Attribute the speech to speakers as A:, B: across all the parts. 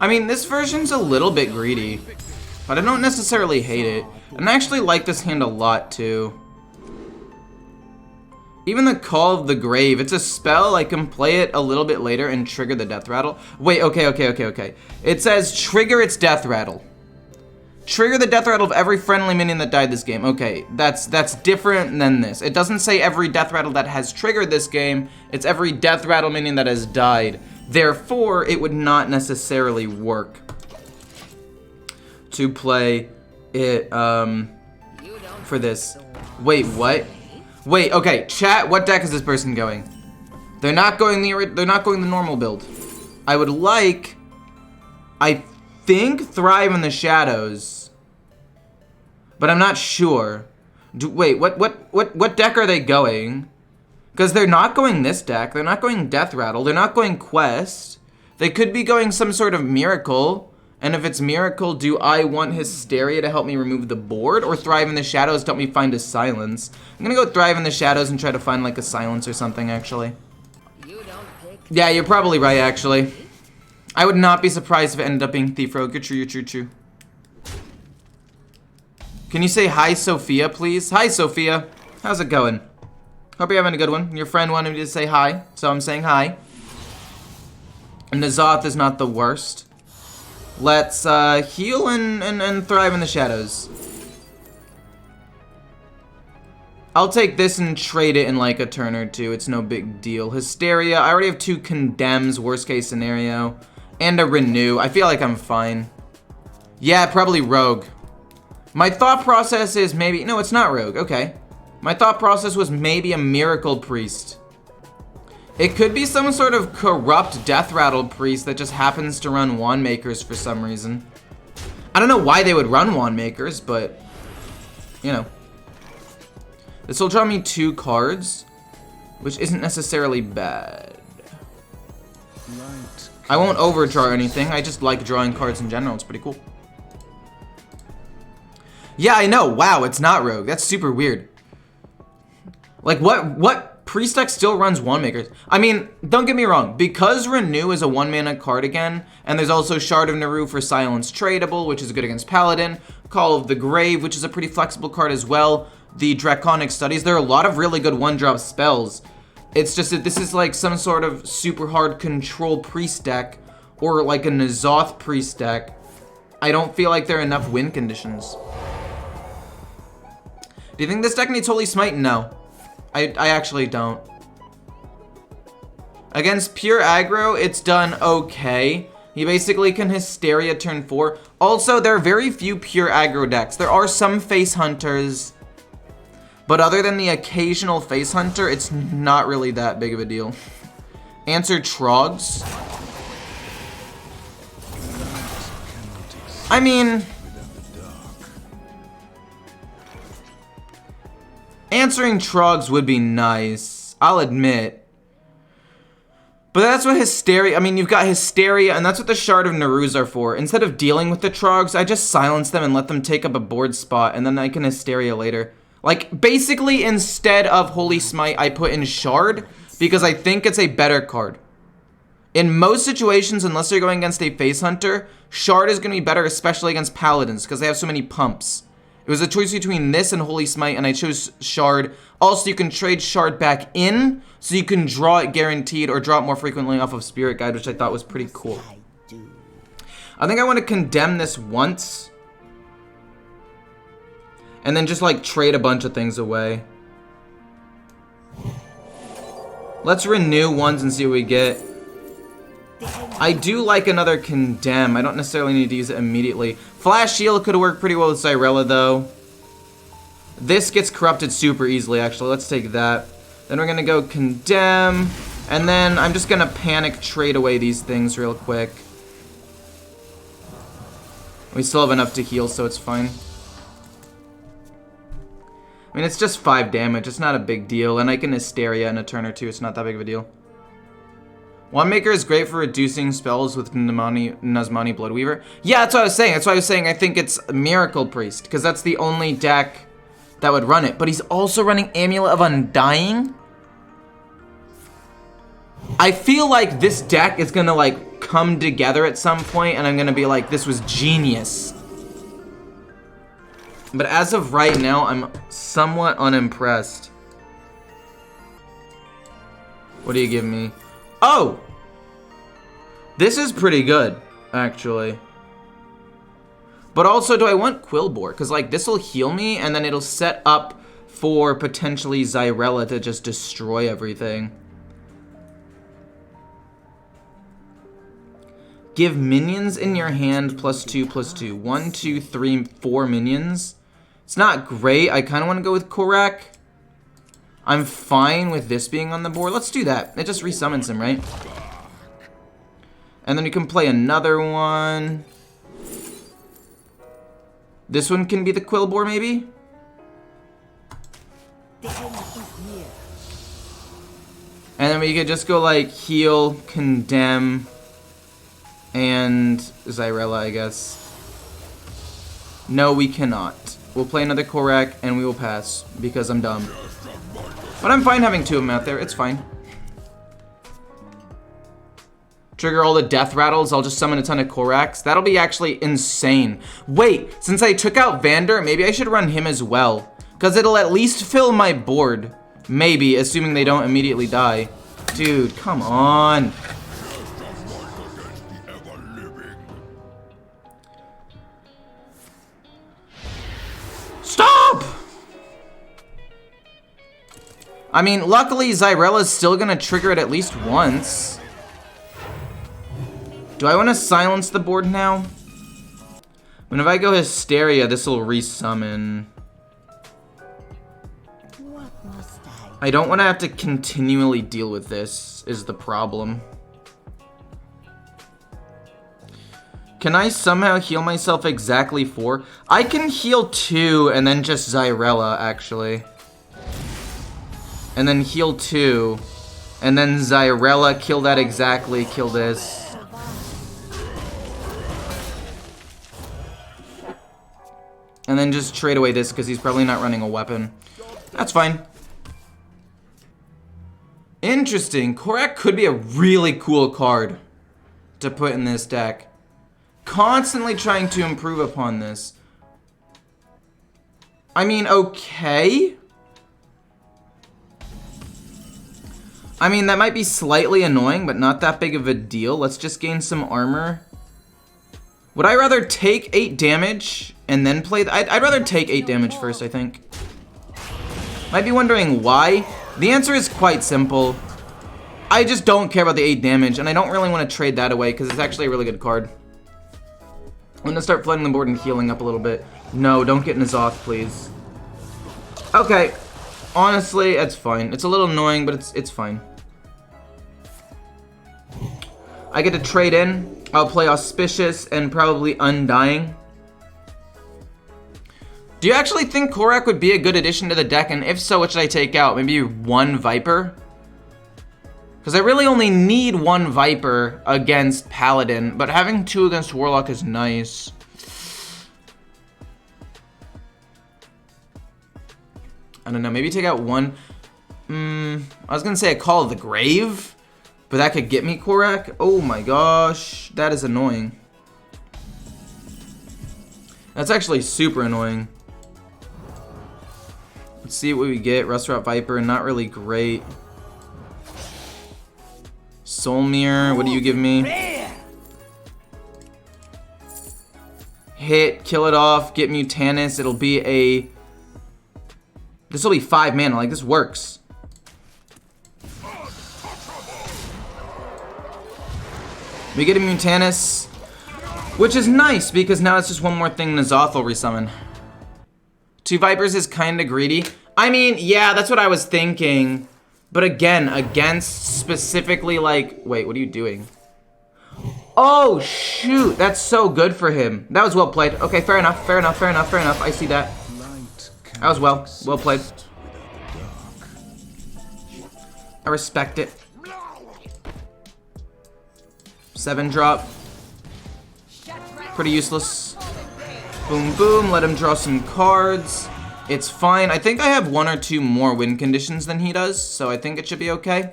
A: I mean, this version's a little bit greedy, but I don't necessarily hate it. And I actually like this hand a lot, too. Even the Call of the Grave, it's a spell. I can play it a little bit later and trigger the death rattle. Wait, okay. It says trigger its death rattle. Trigger the death rattle of every friendly minion that died this game. Okay, that's different than this. It doesn't say every death rattle that has triggered this game. It's every death rattle minion that has died. Therefore, it would not necessarily work to play it for this. Wait, what? Wait, okay, chat, what deck is this person going? They're not going the normal build. I would like, I think, Thrive in the Shadows, but I'm not sure. Wait, what deck are they going? Because they're not going this deck. They're not going Death Rattle. They're not going Quest. They could be going some sort of Miracle. And if it's Miracle, do I want Hysteria to help me remove the board? Or Thrive in the Shadows to help me find a Silence? I'm gonna go Thrive in the Shadows and try to find like a Silence or something, actually. Yeah, you're probably right, actually. I would not be surprised if it ended up being Thief Rogue. You're true. Can you say hi, Sophia, please? Hi, Sophia. How's it going? Hope you're having a good one. Your friend wanted me to say hi, so I'm saying hi. And N'Zoth is not the worst. Let's heal and Thrive in the Shadows. I'll take this and trade it in like a turn or two. It's no big deal. Hysteria. I already have 2 Condemns, worst case scenario. And a Renew. I feel like I'm fine. Yeah, probably Rogue. My thought process is maybe... No, it's not Rogue. Okay. My thought process was maybe a Miracle Priest. It could be some sort of corrupt Death Rattle Priest that just happens to run Wand Makers for some reason. I don't know why they would run Wand Makers, but, you know. This will draw me 2 cards, which isn't necessarily bad. I won't overdraw anything. I just like drawing cards in general. It's pretty cool. Yeah, I know. Wow, it's not Rogue. That's super weird. Like, what Priest deck still runs Wand Makers? I mean, don't get me wrong. Because Renew is a 1-mana card again, and there's also Shard of Naru for Silence tradable, which is good against Paladin. Call of the Grave, which is a pretty flexible card as well. The Draconic Studies. There are a lot of really good 1-drop spells. It's just that this is like some sort of super hard control Priest deck, or like a N'Zoth Priest deck. I don't feel like there are enough win conditions. Do you think this deck needs Holy Smite? No. I actually don't. Against pure aggro, it's done okay. He basically can Hysteria turn 4. Also, there are very few pure aggro decks. There are some Face Hunters, but other than the occasional Face Hunter, it's not really that big of a deal. Answer Trogs. I mean... Answering Trogs would be nice, I'll admit. But that's what Hysteria, I mean, you've got Hysteria, and that's what the Shard of Narus are for. Instead of dealing with the Trogs, I just silence them and let them take up a board spot, and then I can Hysteria later. Like, basically, instead of Holy Smite, I put in Shard, because I think it's a better card. In most situations, unless you're going against a Face Hunter, Shard is going to be better, especially against Paladins, because they have so many pumps. It was a choice between this and Holy Smite, and I chose Shard. Also, you can trade Shard back in, so you can draw it guaranteed, or draw it more frequently off of Spirit Guide, which I thought was pretty cool. I think I want to condemn this once, and then just, like, trade a bunch of things away. Let's renew ones and see what we get. I do like another Condemn. I don't necessarily need to use it immediately. Flash Shield could have worked pretty well with Cyrella, though. This gets corrupted super easily, actually. Let's take that. Then we're going to go Condemn. And then I'm just going to panic trade away these things real quick. We still have enough to heal, so it's fine. I mean, it's just 5 damage. It's not a big deal. And I can Hysteria in a turn or two. It's not that big of a deal. Wandmaker is great for reducing spells with Nazmani Bloodweaver. Yeah, that's what I was saying. That's why I was saying I think it's Miracle Priest, because that's the only deck that would run it. But he's also running Amulet of Undying. I feel like this deck is gonna, like, come together at some point, and I'm gonna be like, this was genius. But as of right now, I'm somewhat unimpressed. What do you give me? Oh! This is pretty good, actually. But also, do I want Quillbore? Because, like, this will heal me, and then it'll set up for potentially Zyrella to just destroy everything. Give minions in your hand +2/+2. 1, 2, 3, 4 minions. It's not great. I kind of want to go with Korak. I'm fine with this being on the board. Let's do that. It just resummons him, right? And then we can play another one. This one can be the Quillbore, maybe? And then we could just go like heal, condemn, and Zyrella, I guess. No, we cannot. We'll play another Korak and we will pass because I'm dumb. But I'm fine having two of them out there. It's fine. Trigger all the death rattles. I'll just summon a ton of Koraks. That'll be actually insane. Wait, since I took out Vander, maybe I should run him as well. Because it'll at least fill my board. Maybe, assuming they don't immediately die. Dude, come on. Stop! I mean, luckily Zyrella's still gonna trigger it at least once. Do I want to silence the board now? When if I go Hysteria, this will resummon. I don't want to have to continually deal with this, is the problem. Can I somehow heal myself exactly 4? I can heal 2 and then just Zyrella, actually. And then heal 2. And then Zyrella, kill that exactly, kill this. And then just trade away this because he's probably not running a weapon. That's fine. Interesting. Korak could be a really cool card to put in this deck. Constantly trying to improve upon this. I mean, okay. I mean, that might be slightly annoying, but not that big of a deal. Let's just gain some armor. Would I rather take 8 damage and then play... I'd rather take 8 damage first, I think. Might be wondering why. The answer is quite simple. I just don't care about the 8 damage, and I don't really want to trade that away because it's actually a really good card. I'm going to start flooding the board and healing up a little bit. No, don't get N'Zoth, please. Okay. Honestly, it's fine. It's a little annoying, but it's fine. I get to trade in. I'll play Auspicious and probably Undying. Do you actually think Korak would be a good addition to the deck? And if so, what should I take out? Maybe 1 Viper? Because I really only need 1 Viper against Paladin, but having 2 against Warlock is nice. I don't know, maybe take out 1. I was going to say a Call of the Grave, but that could get me Korak. Oh my gosh, that is annoying. That's actually super annoying. Let's see what we get. Restaurant Viper, not really great. Soulmere, what do you give me? Hit, kill it off, get Mutanus. It'll be a... This will be 5 mana, like this works. We get a Mutanus, which is nice because now it's just one more thing N'Zoth will resummon. 2 Vipers is kind of greedy. I mean, yeah, that's what I was thinking. But again, against specifically like... Wait, what are you doing? Oh, shoot. That's so good for him. That was well played. Okay, fair enough, fair enough, fair enough, fair enough. I see that. That was well played. I respect it. 7 drop. Pretty useless. Boom, boom. Let him draw some cards. It's fine. I think I have 1 or 2 more win conditions than he does, so I think it should be okay.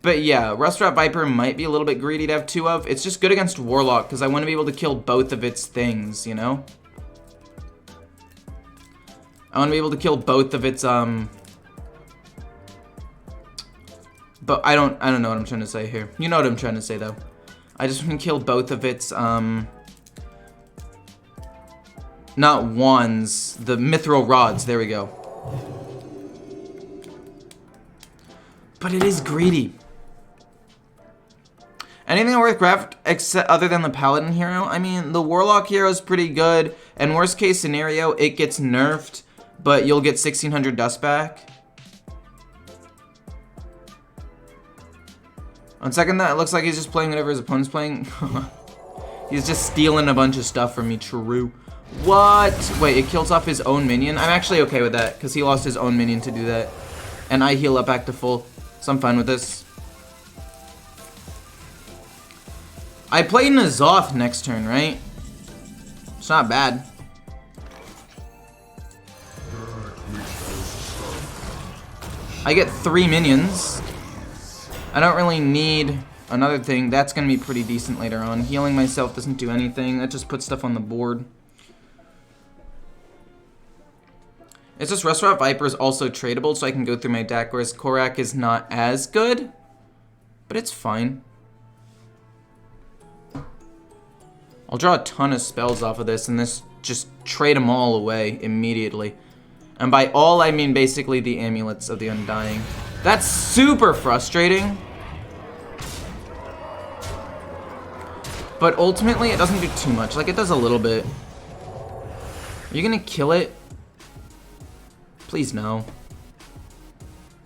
A: But yeah, Rustrat Viper might be a little bit greedy to have 2 of. It's just good against Warlock, because I want to be able to kill both of its things, you know? I want to be able to kill both of its, But I don't know what I'm trying to say here. You know what I'm trying to say, though. I just want to kill both of its, not wands, the mithril rods. There we go. But it is greedy. Anything worth craft except other than the paladin hero? I mean, the warlock hero is pretty good. And worst case scenario, it gets nerfed, but you'll get 1600 dust back. On second that, it looks like he's just playing whatever his opponent's playing. He's just stealing a bunch of stuff from me. True. What? Wait, it kills off his own minion? I'm actually okay with that, because he lost his own minion to do that. And I heal up back to full, so I'm fine with this. I play N'Zoth next turn, right? It's not bad. I get 3 minions. I don't really need another thing. That's going to be pretty decent later on. Healing myself doesn't do anything. That just puts stuff on the board. It's just Rustrat Viper is also tradable, so I can go through my deck, whereas Korak is not as good. But it's fine. I'll draw a ton of spells off of this, and this just trade them all away immediately. And by all, I mean basically the Amulets of the Undying. That's super frustrating. But ultimately, it doesn't do too much. Like, it does a little bit. Are you gonna kill it? Please no.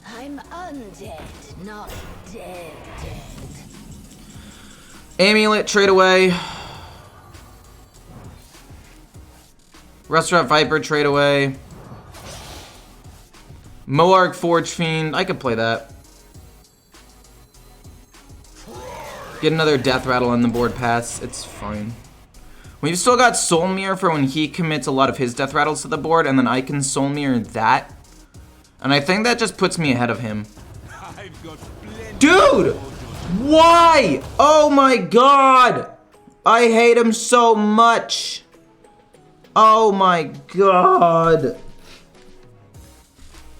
B: I'm undead, not dead.
A: Amulet, trade away. Rustrat Viper, trade away. Moarg Forge Fiend, I could play that. Get another Death Rattle on the board pass, it's fine. We've still got Soul Mirror for when he commits a lot of his Death Rattles to the board, and then I can Soul Mirror that. And I think that just puts me ahead of him. Dude! Why? Oh my god! I hate him so much. Oh my god.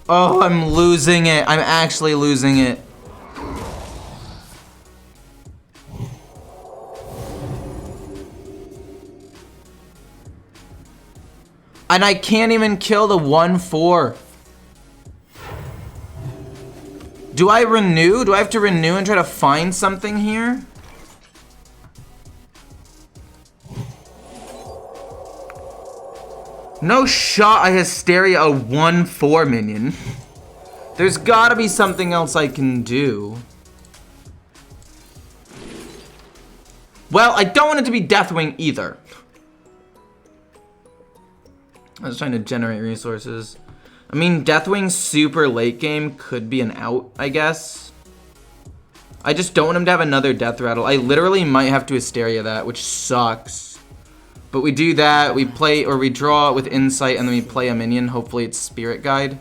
A: Oh, I'm losing it. I'm actually losing it. And I can't even kill the 1/4. Do I renew? Do I have to renew and try to find something here? No shot I Hysteria a 1/4 minion. There's gotta be something else I can do. Well, I don't want it to be Deathwing either. I was trying to generate resources. I mean, Deathwing super late game could be an out, I guess. I just don't want him to have another Death Rattle. I literally might have to Hysteria that, which sucks. But we do that, we play, or we draw with Insight, and then we play a minion. Hopefully it's Spirit Guide.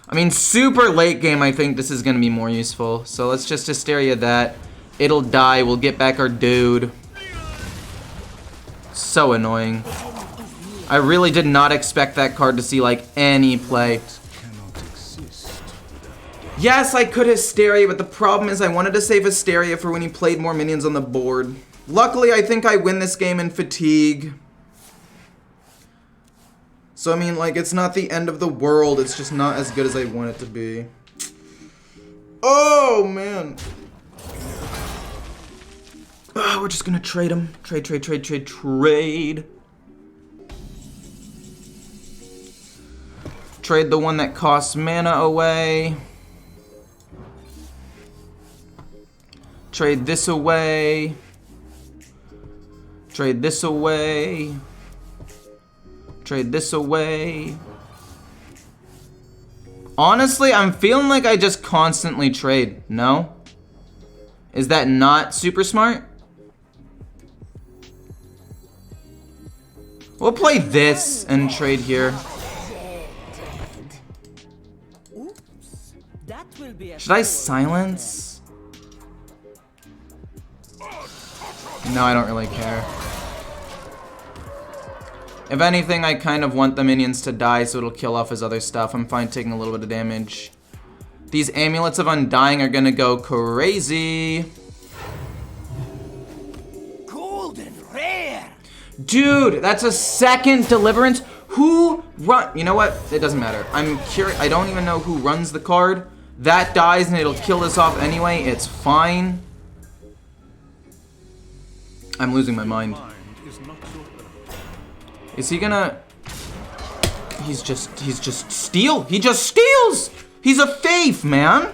A: I mean, super late game, I think this is going to be more useful. So let's just Hysteria that. It'll die, we'll get back our dude. So annoying. I really did not expect that card to see, like, any play. Yes, I could Hysteria, but the problem is I wanted to save Hysteria for when he played more minions on the board. Luckily, I think I win this game in Fatigue. So, I mean, like, it's not the end of the world. It's just not as good as I want it to be. Oh, man. Oh, we're just gonna trade him. Trade. Trade the one that costs mana away. Trade this away. Trade this away. Trade this away. Honestly, I'm feeling like I just constantly trade. No? Is that not super smart? We'll play this and trade here. Should I silence? No, I don't really care. If anything, I kind of want the minions to die so it'll kill off his other stuff. I'm fine taking a little bit of damage. These amulets of undying are gonna go crazy.
C: Golden rare.
A: Dude, that's a second deliverance. Who run? You know what? It doesn't matter. I'm curious. I don't even know who runs the card. That dies and it'll kill this off anyway. It's fine. I'm losing my mind. Is he gonna? He's just steal. He just steals. He's a thief, man.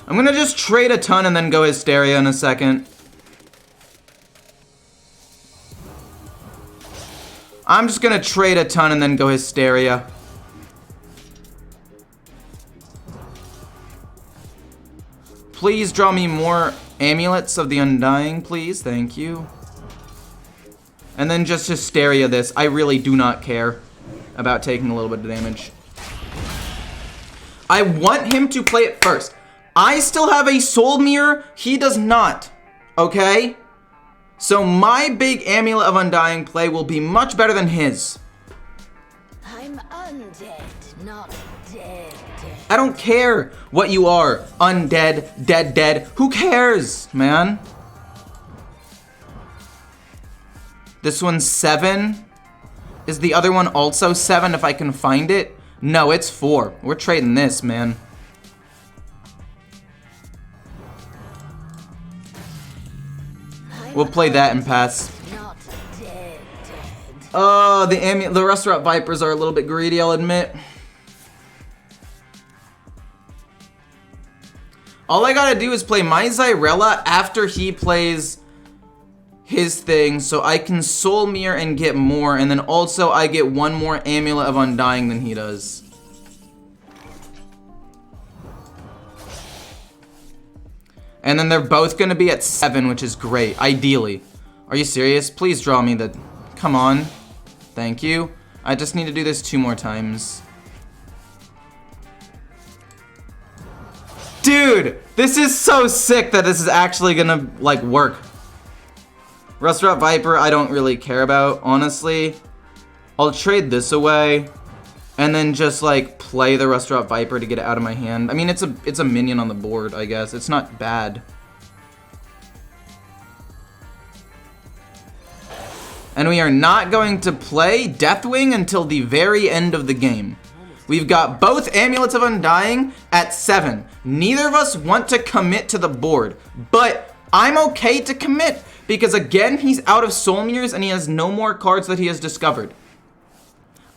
A: I'm gonna just trade a ton and then go Hysteria in a second. I'm just gonna trade a ton and then go Hysteria. Please draw me more amulets of the undying, please. Thank you. And then just Hysteria this. I really do not care about taking a little bit of damage. I want him to play it first. I still have a soul mirror. He does not. Okay? So my big amulet of undying play will be much better than his.
B: I'm undead, not dead.
A: I don't care what you are. Undead, dead. Who cares, man? This one's 7. Is the other one also 7 if I can find it? No, it's 4. We're trading this, man. We'll play that and pass.
B: Not dead.
A: Oh, the Restaurant Vipers are a little bit greedy, I'll admit. All I gotta do is play my Zyrella after he plays his thing, so I can Soul Mirror and get more, and then also I get one more Amulet of Undying than he does. And then they're both gonna be at 7, which is great, ideally. Are you serious? Please draw me the... Come on. Thank you. I just need to do this 2 more times. Dude, this is so sick that this is actually gonna, like, work. Restaurant Viper, I don't really care about, honestly. I'll trade this away, and then just, like, play the Restaurant Viper to get it out of my hand. I mean, it's a minion on the board, I guess. It's not bad. And we are not going to play Deathwing until the very end of the game. We've got both Amulets of Undying at 7. Neither of us want to commit to the board, but I'm okay to commit because, again, he's out of Soul Mirrors and he has no more cards that he has discovered.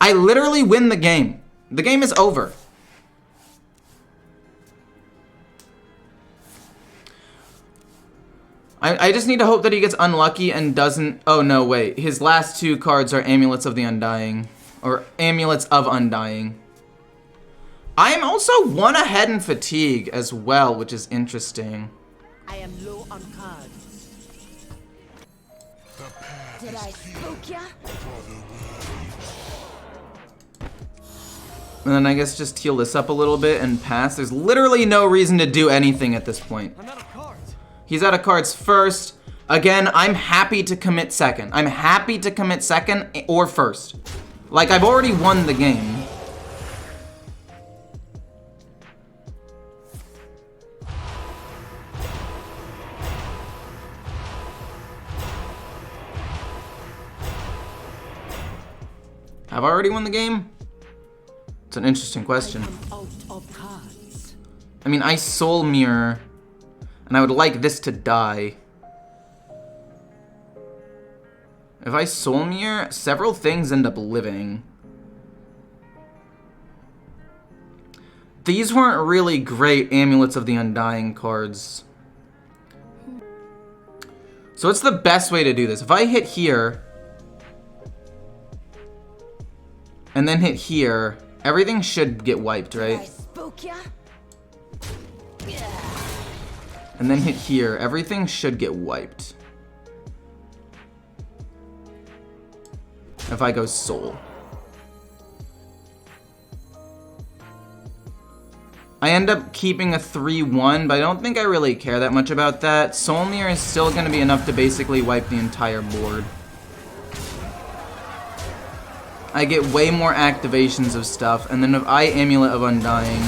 A: I literally win the game. The game is over. I just need to hope that he gets unlucky and doesn't... Oh, no, wait. His last 2 cards are Amulets of the Undying. Or Amulets of Undying. I am also 1 ahead in fatigue as well, which is interesting.
C: I am low on cards.
B: Did I spook ya?
A: And then I guess just heal this up a little bit and pass. There's literally no reason to do anything at this point.
C: I'm out of cards.
A: He's out of cards first. Again, I'm happy to commit second. I'm happy to commit second or first. Like, I've already won the game. Have I already won the game? It's an interesting question.
C: Out of cards.
A: I mean, I Soul Mirror, and I would like this to die. If I Soul Mirror, several things end up living. These weren't really great Amulets of the Undying cards. So what's the best way to do this? If I hit here, and then hit here, everything should get wiped,
B: Did I
A: right?
B: spook ya?
A: And then hit here, everything should get wiped. If I go Soul. I end up keeping a 3-1, but I don't think I really care that much about that. Solmir is still going to be enough to basically wipe the entire board. I get way more activations of stuff, and then if I Amulet of Undying...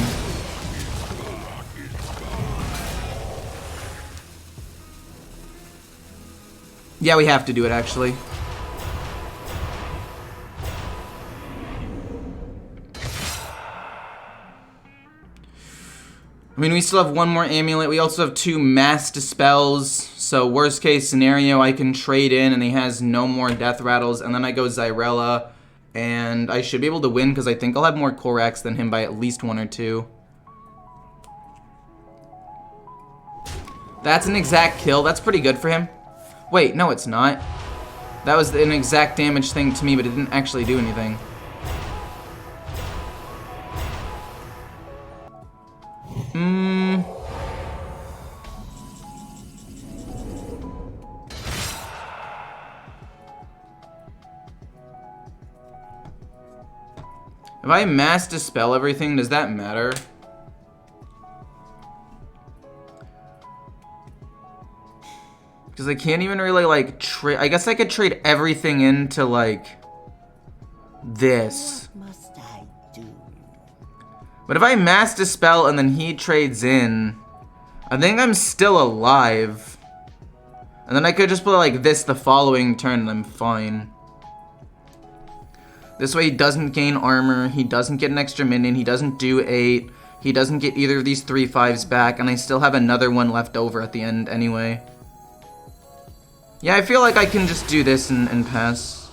A: Yeah, we have to do it, actually. I mean, we still have one more amulet. We also have 2 mass dispels. So worst case scenario, I can trade in and he has no more death rattles. And then I go Zyrella. And I should be able to win because I think I'll have more Korax than him by at least 1 or 2. That's an exact kill. That's pretty good for him. Wait, no it's not. That was an exact damage thing to me, but it didn't actually do anything. If I mass dispel everything, does that matter? Because I can't even really, like, trade... I guess I could trade everything into, like, this.
C: What must I do?
A: But if I mass dispel and then he trades in, I think I'm still alive. And then I could just play, like, this the following turn and I'm fine. This way he doesn't gain armor, he doesn't get an extra minion, he doesn't do 8, he doesn't get either of these 3/5s back, and I still have another one left over at the end anyway. Yeah, I feel like I can just do this and pass.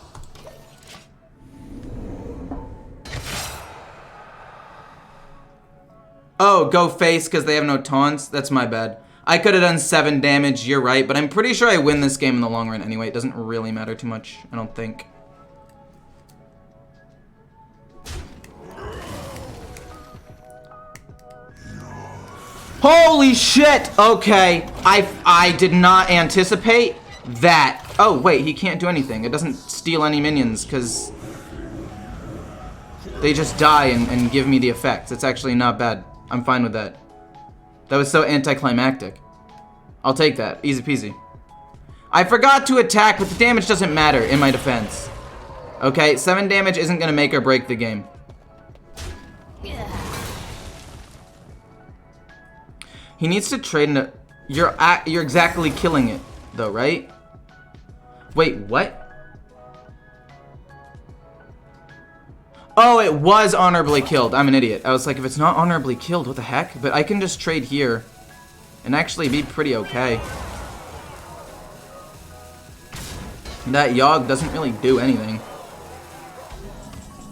A: Oh, go face because they have no taunts? That's my bad. I could have done 7 damage, you're right, but I'm pretty sure I win this game in the long run anyway. It doesn't really matter too much, I don't think. Holy shit! Okay, I did not anticipate that. Oh, wait, he can't do anything. It doesn't steal any minions, because they just die and give me the effects. It's actually not bad. I'm fine with that. That was so anticlimactic. I'll take that. Easy peasy. I forgot to attack, but the damage doesn't matter in my defense. Okay, 7 damage isn't going to make or break the game. He needs to trade into... You're exactly killing it, though, right? Wait, what? Oh, it was honorably killed. I'm an idiot. I was like, if it's not honorably killed, what the heck? But I can just trade here and actually be pretty okay. That Yogg doesn't really do anything.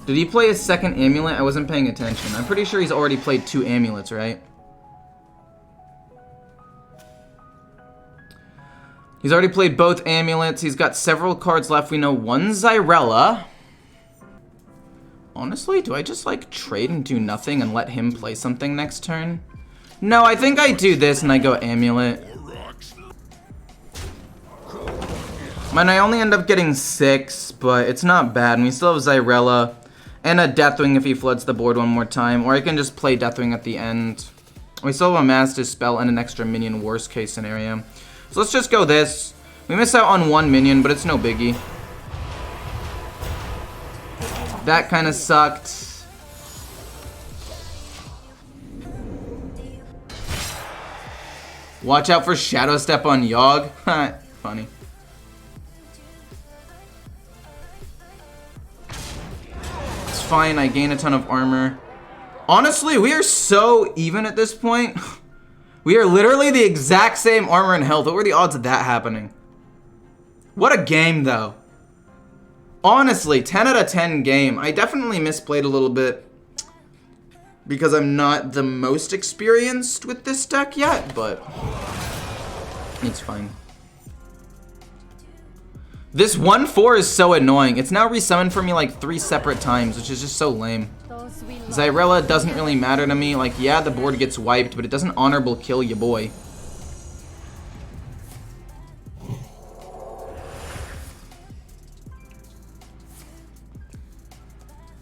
A: Did he play a second amulet? I wasn't paying attention. I'm pretty sure he's already played 2 amulets, right? He's already played both amulets. He's got several cards left. We know 1 Zyrella. Honestly, do I just like trade and do nothing and let him play something next turn? No, I think I do this and I go amulet. Man, I only end up getting 6, but it's not bad. And we still have Zyrella and a Deathwing if he floods the board one more time. Or I can just play Deathwing at the end. We still have a Mass Dispel and an extra minion, worst case scenario. So let's just go this. We miss out on 1 minion, but it's no biggie. That kind of sucked. Watch out for Shadow Step on Yogg. Funny. It's fine, I gain a ton of armor. Honestly, we are so even at this point. We are literally the exact same armor and health. What were the odds of that happening? What a game, though. Honestly, 10 out of 10 game. I definitely misplayed a little bit because I'm not the most experienced with this deck yet, but it's fine. This 1/4 is so annoying. It's now resummoned for me like 3 separate times, which is just so lame. Zyrella doesn't really matter to me. Like, yeah, the board gets wiped, but it doesn't honorable kill ya boy.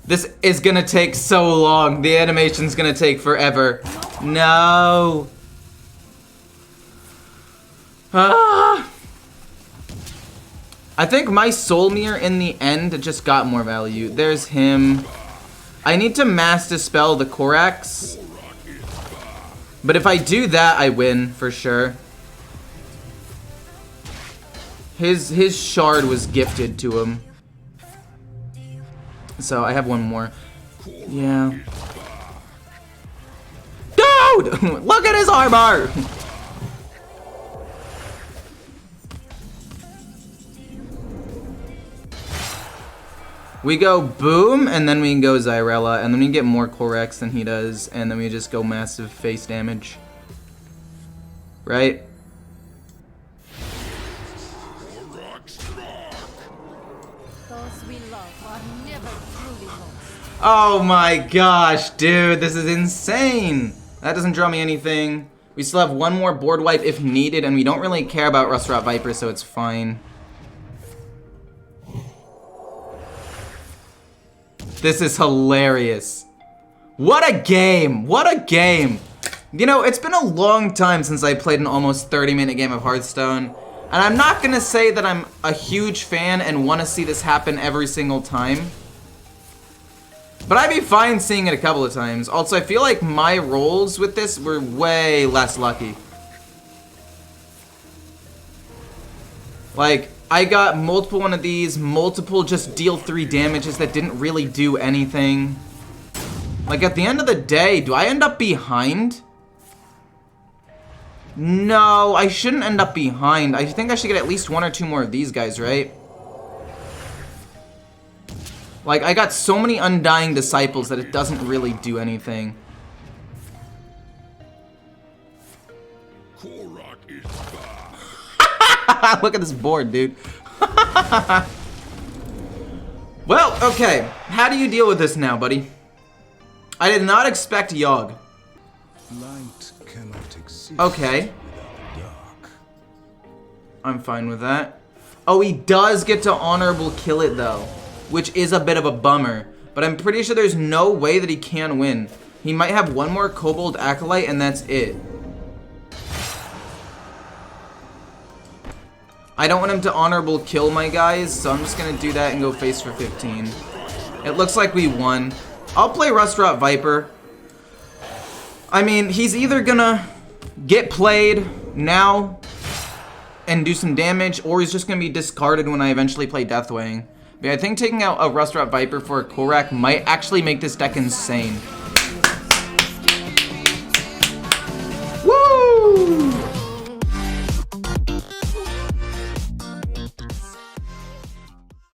A: This is gonna take so long. The animation's gonna take forever. No. Ah. I think my soul mirror in the end just got more value. There's him. I need to mass dispel the Korax. But if I do that, I win for sure. His shard was gifted to him. So I have one more. Yeah. Dude! Look at his armor! We go boom, and then we can go Zyrella, and then we get more Korax than he does, and then we just go massive face damage. Right?
B: Those we love are never truly lost.
A: Oh my gosh, dude, this is insane. That doesn't draw me anything. We still have one more board wipe if needed, and we don't really care about Rust-Rot Viper, so it's fine. This is hilarious. What a game! What a game! You know, it's been a long time since I played an almost 30-minute game of Hearthstone, and I'm not gonna say that I'm a huge fan and want to see this happen every single time. But I'd be fine seeing it a couple of times. Also, I feel like my rolls with this were way less lucky. Like, I got multiple one of these, multiple just deal 3 damages that didn't really do anything. Like, at the end of the day, do I end up behind? No, I shouldn't end up behind. I think I should get at least 1 or 2 more of these guys, right? Like, I got so many Undying Disciples that it doesn't really do anything. Look at this board, dude. Well, okay. How do you deal with this now, buddy? I did not expect Yogg.
D: Light cannot exist.
A: Okay.
D: Dark.
A: I'm fine with that. Oh, he does get to honorable kill it, though, which is a bit of a bummer. But I'm pretty sure there's no way that he can win. He might have one more Kobold Acolyte, and that's it. I don't want him to honorable kill my guys, so I'm just gonna do that and go face for 15. It looks like we won. I'll play Rust-Rot Viper. I mean, he's either gonna get played now and do some damage, or he's just gonna be discarded when I eventually play Deathwing. But I think taking out a Rust-Rot Viper for a Korak might actually make this deck insane.